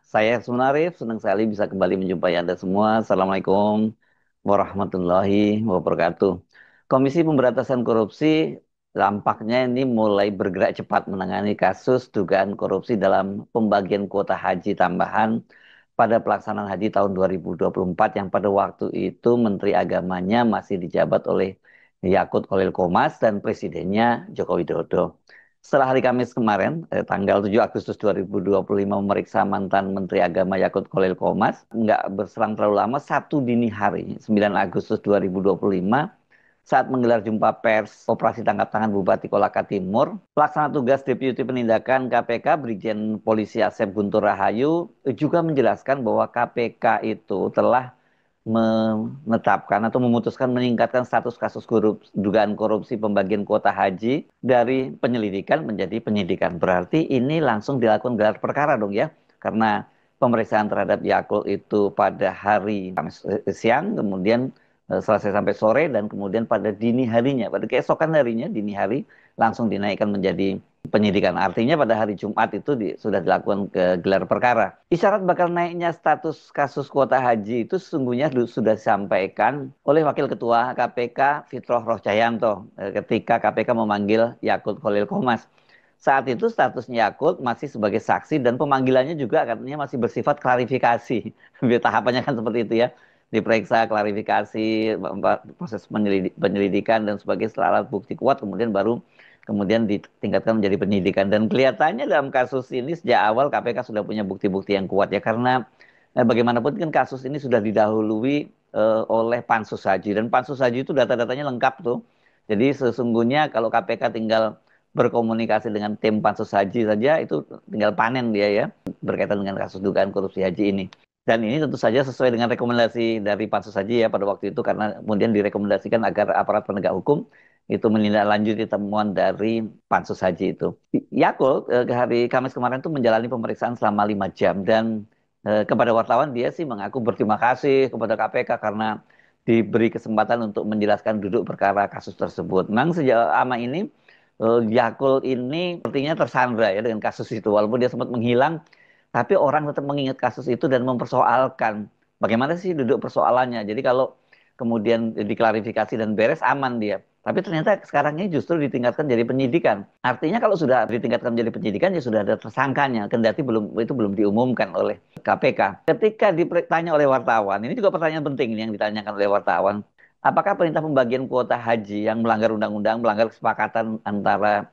Saya Sunarif, senang sekali bisa kembali menjumpai Anda semua. Assalamualaikum warahmatullahi wabarakatuh. Komisi Pemberantasan Korupsi tampaknya ini mulai bergerak cepat menangani kasus dugaan korupsi dalam pembagian kuota haji tambahan pada pelaksanaan haji tahun 2024 yang pada waktu itu Menteri Agamanya masih dijabat oleh Yakut Khalil Qomas dan Presidennya Joko Widodo. Setelah hari Kamis kemarin, tanggal 7 Agustus 2025 memeriksa mantan Menteri Agama Yakut Khalil Qomas, nggak berselang terlalu lama, satu dini hari, 9 Agustus 2025, saat menggelar jumpa pers operasi tangkap tangan Bupati Kolaka Timur, pelaksana tugas Deputi Penindakan KPK Brigjen Polisi Asep Guntur Rahayu juga menjelaskan bahwa KPK itu telah menetapkan atau memutuskan meningkatkan status kasus dugaan korupsi pembagian kuota haji dari penyelidikan menjadi penyidikan. Berarti ini langsung dilakukan gelar perkara dong ya, karena pemeriksaan terhadap Yakult itu pada hari Kamis siang, kemudian selesai sampai sore, dan kemudian pada dini harinya, pada keesokan harinya, dini hari, langsung dinaikkan menjadi penyidikan. Artinya pada hari Jumat itu sudah dilakukan ke gelar perkara. Isyarat bakal naiknya status kasus kuota haji itu sesungguhnya sudah disampaikan oleh Wakil Ketua KPK Fitroh Rohcayanto ketika KPK memanggil Yakut Khalil Qomas. Saat itu statusnya Yakut masih sebagai saksi dan pemanggilannya juga katanya masih bersifat klarifikasi. Tahapannya kan seperti itu ya. Diperiksa, klarifikasi, proses penyelidikan dan sebagai setelah alat bukti kuat kemudian baru kemudian ditingkatkan menjadi penyidikan. Dan kelihatannya dalam kasus ini sejak awal KPK sudah punya bukti-bukti yang kuat ya, karena bagaimanapun kan kasus ini sudah didahului oleh Pansus Haji, dan Pansus Haji itu data-datanya lengkap tuh. Jadi sesungguhnya kalau KPK tinggal berkomunikasi dengan tim Pansus Haji saja itu tinggal panen dia ya, berkaitan dengan kasus dugaan korupsi haji ini. Dan ini tentu saja sesuai dengan rekomendasi dari Pansus Haji ya pada waktu itu, karena kemudian direkomendasikan agar aparat penegak hukum itu menindaklanjuti temuan dari Pansus Haji itu. Yakult hari Kamis kemarin itu menjalani pemeriksaan selama 5 jam, dan kepada wartawan dia sih mengaku berterima kasih kepada KPK karena diberi kesempatan untuk menjelaskan duduk perkara kasus tersebut. Memang sejak lama ini Yakult ini sepertinya tersandra ya dengan kasus itu, walaupun dia sempat menghilang, tapi orang tetap mengingat kasus itu dan mempersoalkan bagaimana sih duduk persoalannya. Jadi kalau kemudian diklarifikasi dan beres, aman dia. Tapi ternyata sekarang ini justru ditingkatkan jadi penyidikan. Artinya kalau sudah ditingkatkan menjadi penyidikan ya sudah ada tersangkanya, kendati belum diumumkan oleh KPK. Ketika ditanya oleh wartawan, ini juga pertanyaan penting yang ditanyakan oleh wartawan. Apakah perintah pembagian kuota haji yang melanggar undang-undang, melanggar kesepakatan antara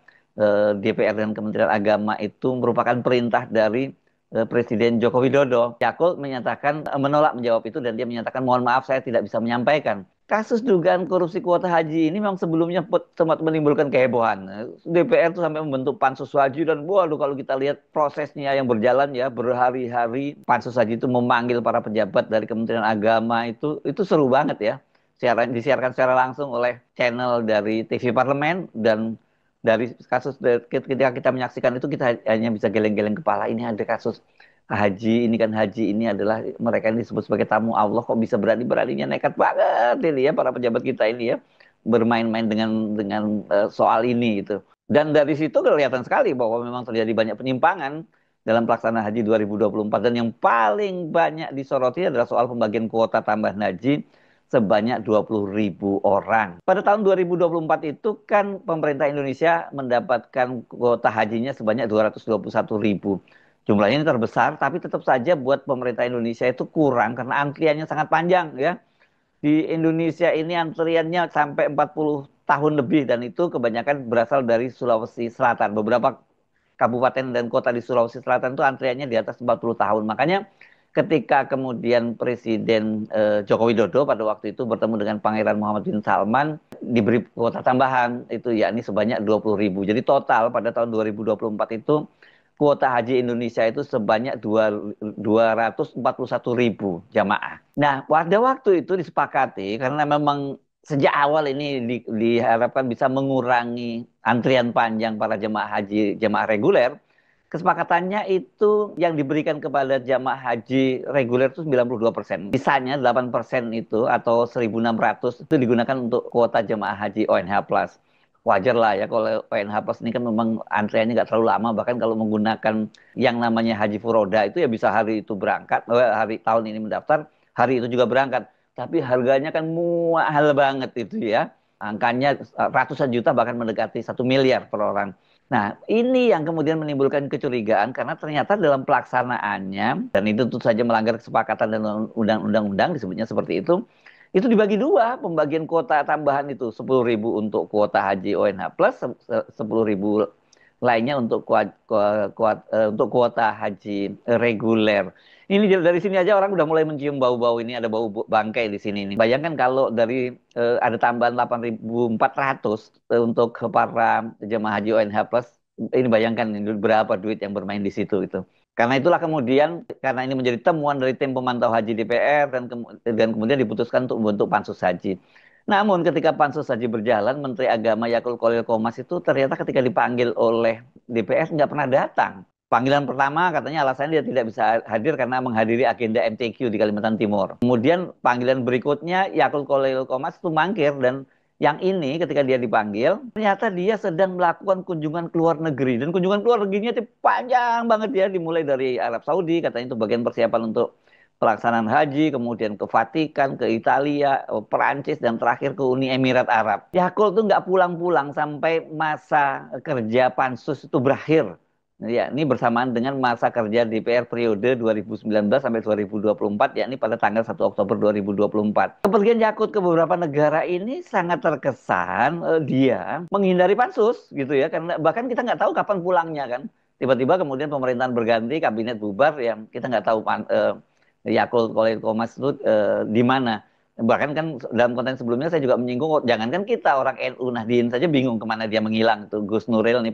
DPR dan Kementerian Agama itu merupakan perintah dari Presiden Joko Widodo? Yakult menyatakan menolak menjawab itu, dan dia menyatakan mohon maaf saya tidak bisa menyampaikan. Kasus dugaan korupsi kuota haji ini memang sebelumnya sempat menimbulkan kehebohan. DPR tuh sampai membentuk pansus haji, dan waduh kalau kita lihat prosesnya yang berjalan ya berhari-hari, pansus haji itu memanggil para pejabat dari Kementerian Agama, itu seru banget ya. Disiarkan secara langsung oleh channel dari TV Parlemen, dan dari kasus ketika kita menyaksikan itu kita hanya bisa geleng-geleng kepala. Ini ada kasus haji, ini kan haji ini adalah mereka yang disebut sebagai tamu Allah, kok bisa berani-beraninya nekat banget ini ya para pejabat kita ini ya bermain-main dengan soal ini gitu. Dan dari situ kelihatan sekali bahwa memang terjadi banyak penyimpangan dalam pelaksanaan haji 2024, dan yang paling banyak disoroti adalah soal pembagian kuota tambahan haji sebanyak 20.000 orang. Pada tahun 2024 itu kan pemerintah Indonesia mendapatkan kuota hajinya sebanyak 221.000. Jumlahnya ini terbesar, tapi tetap saja buat pemerintah Indonesia itu kurang karena antriannya sangat panjang ya. Di Indonesia ini antriannya sampai 40 tahun lebih, dan itu kebanyakan berasal dari Sulawesi Selatan. Beberapa kabupaten dan kota di Sulawesi Selatan itu antriannya di atas 40 tahun. Makanya ketika kemudian Presiden Joko Widodo pada waktu itu bertemu dengan Pangeran Muhammad bin Salman, diberi kuota tambahan itu yakni sebanyak 20.000. Jadi total pada tahun 2024 itu kuota haji Indonesia itu sebanyak 241.000 jamaah. Nah, pada waktu itu disepakati karena memang sejak awal ini diharapkan bisa mengurangi antrian panjang para jemaah haji, jemaah reguler. Kesepakatannya itu yang diberikan kepada jamaah haji reguler itu 92%. Sisanya 8% itu atau 1.600 itu digunakan untuk kuota jemaah haji ONH+. wajar lah ya kalau PNH Plus ini kan memang antriannya nggak terlalu lama, bahkan kalau menggunakan yang namanya Haji Furoda itu ya bisa hari itu berangkat, hari tahun ini mendaftar, hari itu juga berangkat. Tapi harganya kan mahal banget itu ya. Angkanya ratusan juta bahkan mendekati 1 miliar per orang. Nah, ini yang kemudian menimbulkan kecurigaan karena ternyata dalam pelaksanaannya, dan itu tentu saja melanggar kesepakatan dan undang-undang disebutnya seperti itu dibagi dua, pembagian kuota tambahan itu 10.000 untuk kuota haji ONH plus, 10.000 lainnya untuk untuk kuota haji reguler. Ini dari sini aja orang udah mulai mencium bau-bau ini, ada bau bangkai di sini nih. Bayangkan kalau dari ada tambahan 8.400 untuk ke para jemaah haji ONH plus, ini bayangkan ini berapa duit yang bermain di situ itu. Karena itulah kemudian, karena ini menjadi temuan dari tim pemantau haji DPR dan kemudian diputuskan untuk membentuk pansus haji. Namun ketika pansus haji berjalan, Menteri Agama Yakul Kolil Komas itu ternyata ketika dipanggil oleh DPR nggak pernah datang. Panggilan pertama katanya alasannya dia tidak bisa hadir karena menghadiri agenda MTQ di Kalimantan Timur. Kemudian panggilan berikutnya Yakul Kolil Komas itu mangkir, dan yang ini ketika dia dipanggil, ternyata dia sedang melakukan kunjungan ke luar negeri. Dan kunjungan ke luar negerinya itu panjang banget ya, dimulai dari Arab Saudi, katanya itu bagian persiapan untuk pelaksanaan haji, kemudian ke Vatikan, ke Italia, Perancis, dan terakhir ke Uni Emirat Arab. Yakul tuh nggak pulang-pulang sampai masa kerja pansus itu berakhir. Ya, ini bersamaan dengan masa kerja DPR periode 2019 sampai 2024, yakni pada tanggal 1 Oktober 2024. Kepergian Yakut ke beberapa negara ini sangat terkesan dia menghindari pansus gitu ya, karena bahkan kita nggak tahu kapan pulangnya kan. Tiba-tiba kemudian pemerintahan berganti, kabinet bubar, ya kita nggak tahu Yakut Kolil Komas itu di mana. Bahkan kan dalam konten sebelumnya saya juga menyinggung, jangankan kita orang NU Nahdien saja bingung kemana dia menghilang. Tuh Gus Nuril nih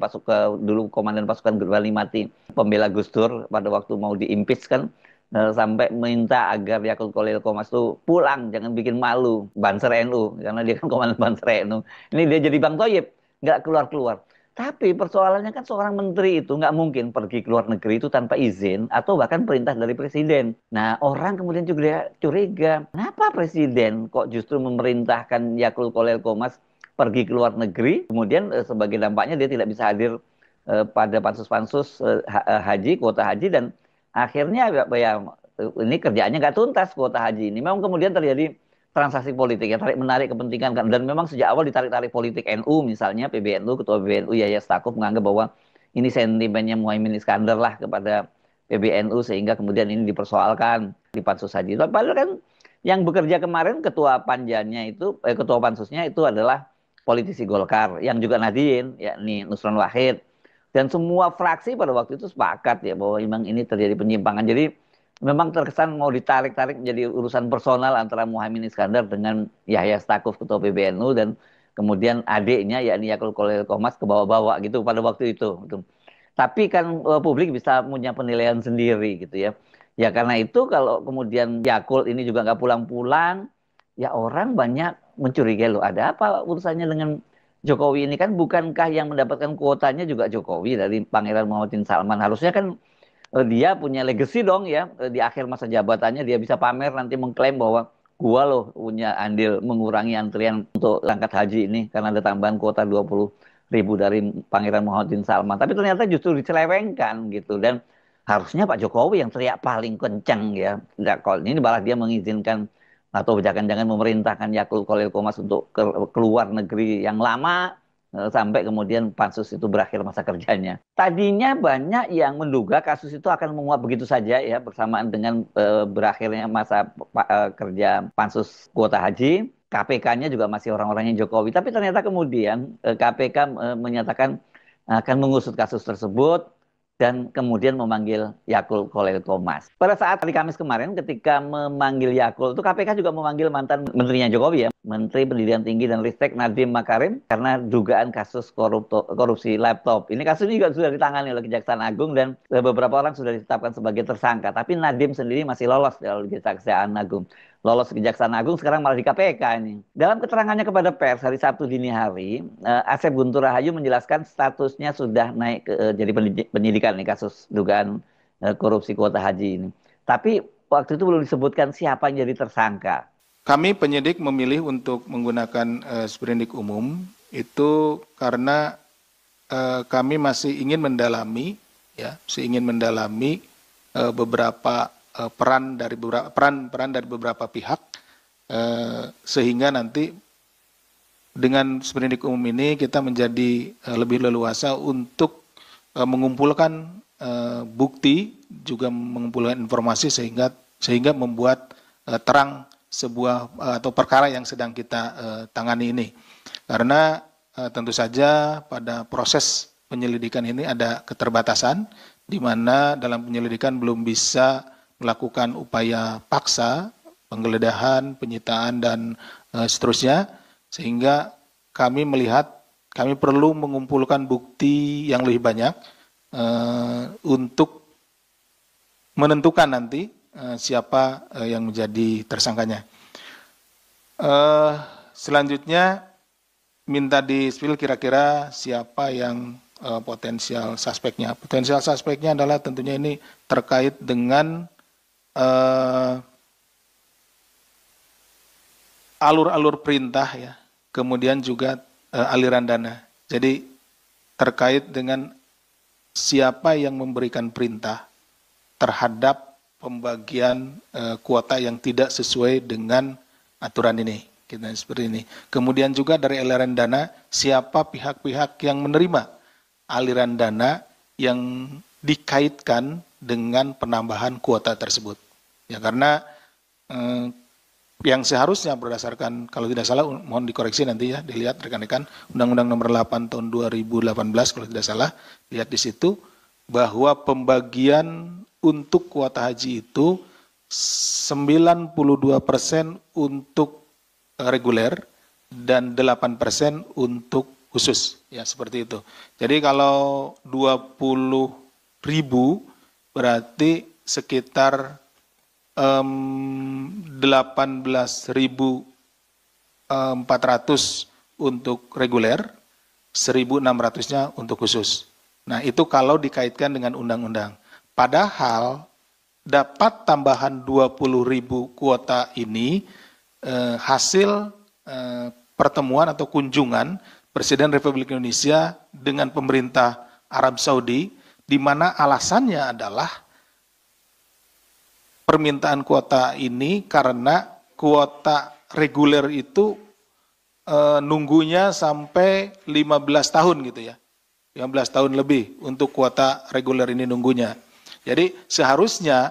dulu komandan pasukan Bali Mati, pembela Gus Dur pada waktu mau diimpeach kan, sampai minta agar Yakut Kolil Komas tuh pulang, jangan bikin malu Banser NU, karena dia kan komandan Banser NU. Ini dia jadi Bang Toyib, nggak keluar-keluar. Tapi persoalannya kan seorang menteri itu nggak mungkin pergi ke luar negeri itu tanpa izin atau bahkan perintah dari presiden. Nah, orang kemudian juga curiga, kenapa presiden kok justru memerintahkan Yakul Kolil Komas pergi ke luar negeri, kemudian sebagai dampaknya dia tidak bisa hadir pada pansus-pansus haji, kuota haji, dan akhirnya ya, ini kerjaannya nggak tuntas kuota haji ini. Memang kemudian terjadi transaksi politik ya, tarik menarik kepentingan kan, dan memang sejak awal ditarik-tarik politik NU, misalnya PBNU, ketua PBNU Yahya Stakuf menganggap bahwa ini sentimennya Muhaimin Iskandar lah kepada PBNU, sehingga kemudian ini dipersoalkan di pansus haji. Padahal kan yang bekerja kemarin ketua panjannya itu ketua pansusnya itu adalah politisi Golkar yang juga Nahdien, yakni Nusron Wahid, dan semua fraksi pada waktu itu sepakat ya bahwa memang ini terjadi penyimpangan. Jadi memang terkesan mau ditarik-tarik menjadi urusan personal antara Muhaimin Iskandar dengan Yahya Stakuf ketua PBNU, dan kemudian adiknya yakni Yakul Kolil Komas ke bawah-bawah gitu pada waktu itu. Tapi kan publik bisa punya penilaian sendiri gitu ya. Ya karena itu kalau kemudian Yakul ini juga nggak pulang-pulang, ya orang banyak mencurigai, loh ada apa urusannya dengan Jokowi ini, kan bukankah yang mendapatkan kuotanya juga Jokowi dari Pangeran Muhammad bin Salman. Harusnya kan dia punya legacy dong ya, di akhir masa jabatannya dia bisa pamer nanti mengklaim bahwa gua loh punya andil mengurangi antrian untuk berangkat haji ini karena ada tambahan kuota 20.000 dari Pangeran Muhammad bin Salman. Tapi ternyata justru dicelewengkan gitu, dan harusnya Pak Jokowi yang teriak paling kencang ya. Nah, kalau ini malah dia mengizinkan atau jangan-jangan memerintahkan Yakul Kolil Komas untuk keluar negeri yang lama, sampai kemudian pansus itu berakhir masa kerjanya. Tadinya banyak yang menduga kasus itu akan menguap begitu saja ya bersamaan dengan berakhirnya masa kerja pansus kuota haji. KPK-nya juga masih orang-orangnya Jokowi. Tapi ternyata kemudian KPK menyatakan akan mengusut kasus tersebut dan kemudian memanggil Yakul Kolil Komas. Pada saat hari Kamis kemarin ketika memanggil Yakul, itu KPK juga memanggil mantan menterinya Jokowi ya, Menteri Pendidikan Tinggi dan Ristek Nadiem Makarim, karena dugaan kasus korupsi laptop. Ini kasus ini juga sudah ditangani oleh Kejaksaan Agung dan beberapa orang sudah ditetapkan sebagai tersangka. Tapi Nadiem sendiri masih lolos dari Kejaksaan Agung. Lolos Kejaksaan Agung, sekarang malah di KPK ini. Dalam keterangannya kepada pers hari Sabtu dini hari, Asep Guntur Rahayu menjelaskan statusnya sudah naik jadi penyidikan nih kasus dugaan korupsi kuota haji ini. Tapi waktu itu belum disebutkan siapa yang jadi tersangka. Kami penyidik memilih untuk menggunakan sprindik umum itu karena kami masih ingin mendalami, beberapa peran dari beberapa pihak, sehingga nanti dengan sprindik umum ini kita menjadi lebih leluasa untuk mengumpulkan bukti, juga mengumpulkan informasi sehingga membuat terang sebuah atau perkara yang sedang kita tangani ini. Karena tentu saja pada proses penyelidikan ini ada keterbatasan, di mana dalam penyelidikan belum bisa melakukan upaya paksa, penggeledahan, penyitaan, dan seterusnya, sehingga kami melihat kami perlu mengumpulkan bukti yang lebih banyak untuk menentukan nanti siapa yang menjadi tersangkanya. Selanjutnya minta di-spill kira-kira siapa yang potensial suspeknya. Potensial suspeknya adalah tentunya ini terkait dengan alur-alur perintah, ya, kemudian juga aliran dana. Jadi terkait dengan siapa yang memberikan perintah terhadap pembagian kuota yang tidak sesuai dengan aturan ini, kita seperti ini. Kemudian juga dari aliran dana, siapa pihak-pihak yang menerima aliran dana yang dikaitkan dengan penambahan kuota tersebut. Ya, karena yang seharusnya berdasarkan, kalau tidak salah, mohon dikoreksi nanti ya, dilihat rekan-rekan, Undang-Undang Nomor 8 Tahun 2018 kalau tidak salah, lihat di situ bahwa pembagian untuk kuota haji itu 92% untuk reguler dan 8% untuk khusus, ya, seperti itu. Jadi kalau 20.000 berarti sekitar 18.400 untuk reguler, 1.600-nya untuk khusus. Nah, itu kalau dikaitkan dengan undang-undang. Padahal dapat tambahan 20.000 kuota ini hasil pertemuan atau kunjungan Presiden Republik Indonesia dengan pemerintah Arab Saudi, di mana alasannya adalah permintaan kuota ini karena kuota reguler itu nunggunya sampai 15 tahun gitu ya. 15 tahun lebih untuk kuota reguler ini nunggunya. Jadi seharusnya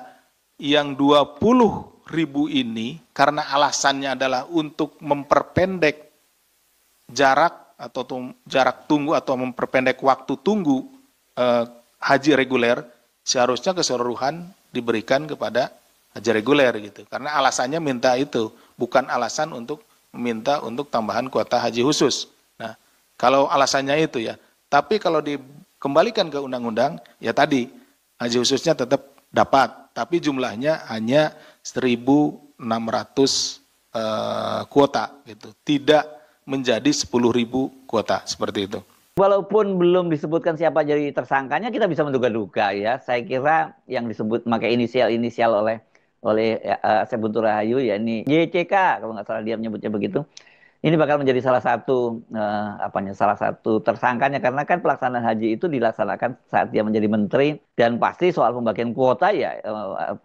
yang 20.000 ini karena alasannya adalah untuk memperpendek jarak tunggu atau memperpendek waktu tunggu haji reguler, seharusnya keseluruhan diberikan kepada haji reguler gitu. Karena alasannya minta itu, bukan alasan untuk meminta untuk tambahan kuota haji khusus. Nah, kalau alasannya itu ya. Tapi kalau dikembalikan ke undang-undang, ya tadi haji khususnya tetap dapat, tapi jumlahnya hanya 1.600 kuota gitu. Tidak menjadi 10.000 kuota, seperti itu. Walaupun belum disebutkan siapa jadi tersangkanya, kita bisa menduga-duga ya. Saya kira yang disebut pakai inisial oleh Asep Guntur Rahayu, ya ini YCK kalau nggak salah dia menyebutnya begitu. Ini bakal menjadi salah satu salah satu tersangkanya, karena kan pelaksanaan haji itu dilaksanakan saat dia menjadi menteri, dan pasti soal pembagian kuota ya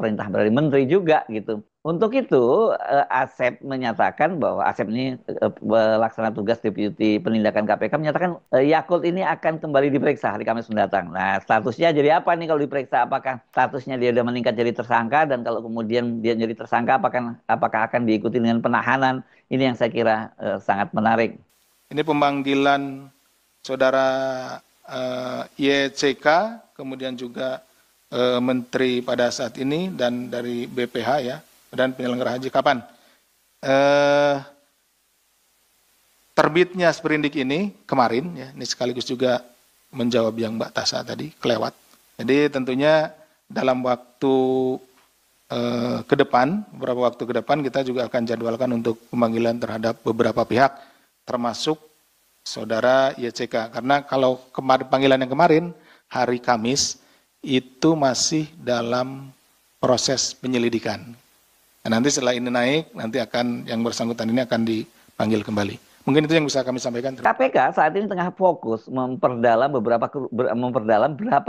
perintah dari menteri juga gitu. Untuk itu Asep menyatakan bahwa Asep ini pelaksana tugas Deputi Penindakan KPK menyatakan Yakult ini akan kembali diperiksa hari Kamis mendatang. Nah, statusnya jadi apa nih kalau diperiksa? Apakah statusnya dia sudah meningkat jadi tersangka, dan kalau kemudian dia jadi tersangka apakah akan diikuti dengan penahanan? Ini yang saya kira sangat menarik. Ini pemanggilan saudara YCK, kemudian juga menteri pada saat ini, dan dari BPH ya, dan penyelenggara haji kapan? Terbitnya sprindik ini kemarin ya, ini sekaligus juga menjawab yang Mbak Tasa tadi kelewat. Jadi tentunya dalam waktu ke depan, beberapa waktu ke depan kita juga akan jadwalkan untuk pemanggilan terhadap beberapa pihak, termasuk saudara YCK. Karena kalau panggilan yang kemarin hari Kamis itu masih dalam proses penyelidikan. Nah, nanti setelah ini naik, nanti yang bersangkutan ini akan dipanggil kembali. Mungkin itu yang bisa kami sampaikan. KPK saat ini tengah fokus memperdalam berapa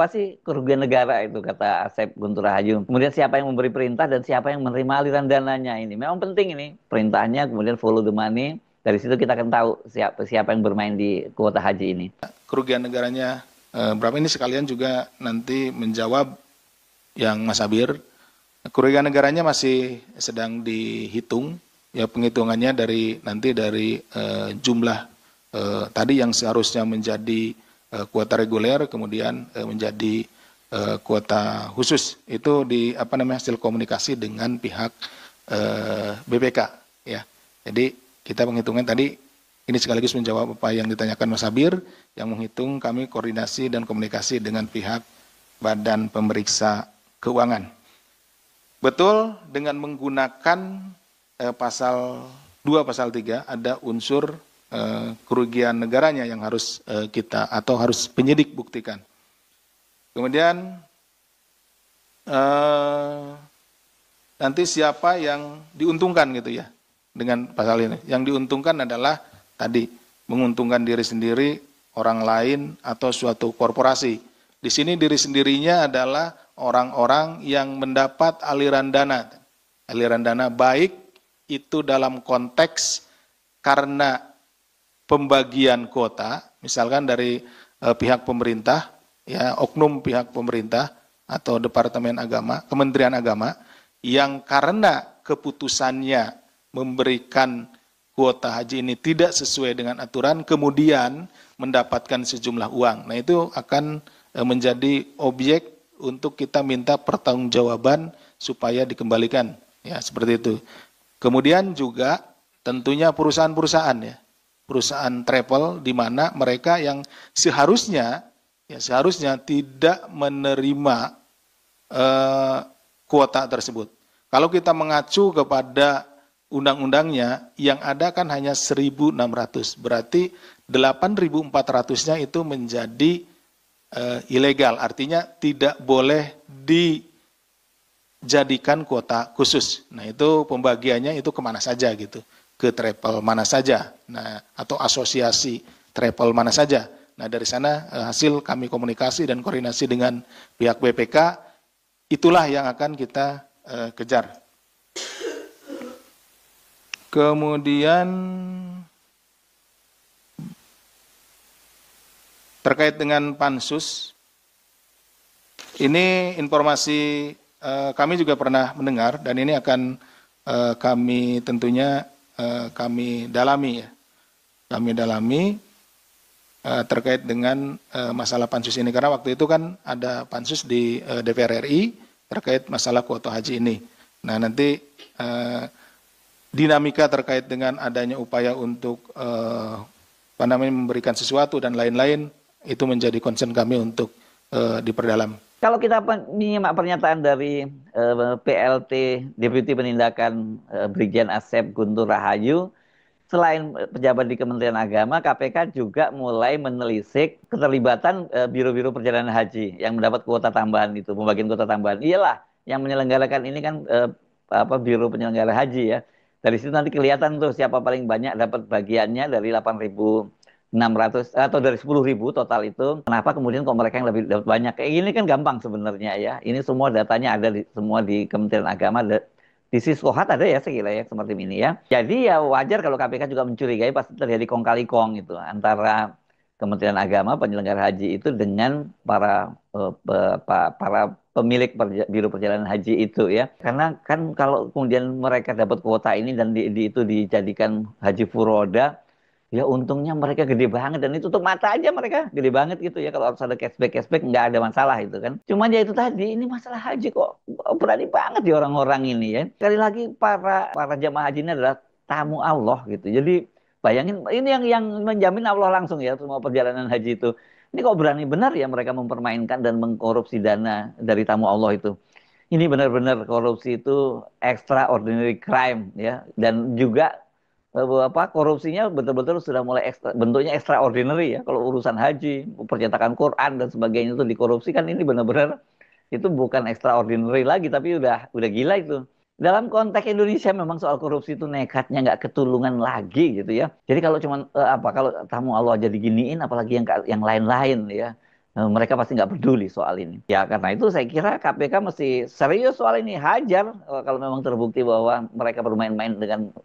sih kerugian negara itu kata Asep Guntur Raharjo. Kemudian siapa yang memberi perintah dan siapa yang menerima aliran dananya ini. Memang penting ini perintahnya, kemudian follow the money. Dari situ kita akan tahu siapa yang bermain di kuota haji ini. Kerugian negaranya berapa ini sekalian juga nanti menjawab yang Mas Abir. Kerugian negaranya masih sedang dihitung. Ya penghitungannya dari jumlah tadi yang seharusnya menjadi kuota reguler kemudian menjadi kuota khusus itu hasil komunikasi dengan pihak BPK ya. Jadi kita menghitungan tadi ini sekaligus menjawab apa yang ditanyakan Mas Abir, yang menghitung kami koordinasi dan komunikasi dengan pihak Badan Pemeriksa Keuangan. Betul, dengan menggunakan pasal 2, pasal 3 ada unsur kerugian negaranya yang harus harus penyidik buktikan. Kemudian nanti siapa yang diuntungkan gitu ya dengan pasal ini. Yang diuntungkan adalah tadi menguntungkan diri sendiri, orang lain atau suatu korporasi. Di sini diri sendirinya adalah orang-orang yang mendapat aliran dana. Aliran dana baik itu dalam konteks karena pembagian kuota, misalkan dari pihak pemerintah, ya oknum pihak pemerintah atau Departemen Agama, Kementerian Agama, yang karena keputusannya memberikan kuota haji ini tidak sesuai dengan aturan, kemudian mendapatkan sejumlah uang. Nah itu akan menjadi objek untuk kita minta pertanggungjawaban supaya dikembalikan, ya seperti itu. Kemudian juga tentunya perusahaan-perusahaan ya, perusahaan travel di mana mereka yang seharusnya tidak menerima kuota tersebut. Kalau kita mengacu kepada undang-undangnya yang ada kan hanya 1.600, berarti 8.400-nya itu menjadi ilegal, artinya tidak boleh dijadikan kuota khusus. Nah itu pembagiannya itu kemana saja gitu, ke travel mana saja, nah atau asosiasi travel mana saja. Nah dari sana hasil kami komunikasi dan koordinasi dengan pihak BPK, itulah yang akan kita kejar. Kemudian terkait dengan pansus, ini informasi kami juga pernah mendengar dan ini akan kami tentunya kami dalami ya. Kami dalami terkait dengan masalah pansus ini karena waktu itu kan ada pansus di DPR RI terkait masalah kuota haji ini. Nah nanti dinamika terkait dengan adanya upaya untuk memberikan sesuatu dan lain-lain itu menjadi concern kami untuk diperdalam. Kalau kita menyimak pernyataan dari PLT Deputi Penindakan Brigjen Asep Guntur Raharjo, selain pejabat di Kementerian Agama, KPK juga mulai menelisik keterlibatan biro-biro perjalanan haji yang mendapat kuota tambahan itu, pembagian kuota tambahan. Iyalah, yang menyelenggarakan ini kan biro penyelenggara haji ya. Dari situ nanti kelihatan tuh siapa paling banyak dapat bagiannya dari 8.600 atau dari 10.000 total itu. Kenapa kemudian kok mereka yang lebih dapat banyak? Kayak gini kan gampang sebenarnya ya. Ini semua datanya ada semua di Kementerian Agama. Di Siskohat ada ya saya kira ya seperti ini ya. Jadi ya wajar kalau KPK juga mencurigai pasti terjadi kong kali kong itu antara Kementerian Agama penyelenggara haji itu dengan para pemilik biro perjalanan haji itu ya. Karena kan kalau kemudian mereka dapat kuota ini dan itu dijadikan haji furoda, ya untungnya mereka gede banget dan itu tutup mata aja mereka gede banget gitu ya. Kalau harus ada cashback nggak ada masalah itu kan. Cuman ya itu tadi ini masalah haji kok berani banget di orang-orang ini ya. Sekali lagi para jamaah haji ini adalah tamu Allah gitu. Jadi bayangin ini yang menjamin Allah langsung ya semua perjalanan haji itu. Ini kok berani benar ya mereka mempermainkan dan mengkorupsi dana dari tamu Allah itu. Ini benar-benar korupsi itu extraordinary crime ya dan juga korupsinya betul-betul sudah mulai bentuknya extraordinary ya. Kalau urusan haji, percetakan Quran dan sebagainya itu dikorupsi kan ini benar-benar itu bukan extraordinary lagi tapi udah gila itu. dalam konteks Indonesia memang soal korupsi itu nekatnya nggak ketulungan lagi gitu ya. Jadi kalau cuman apa kalau tamu Allah aja diginiin, apalagi yang lain-lain ya. Mereka pasti nggak peduli soal ini. Ya karena itu saya kira KPK mesti serius soal ini, hajar kalau memang terbukti bahwa mereka bermain-main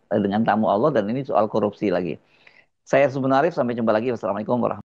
dengan tamu Allah dan ini soal korupsi lagi. Saya Subun Arif, sampai jumpa lagi. Wassalamualaikum warahmatullahi wabarakatuh.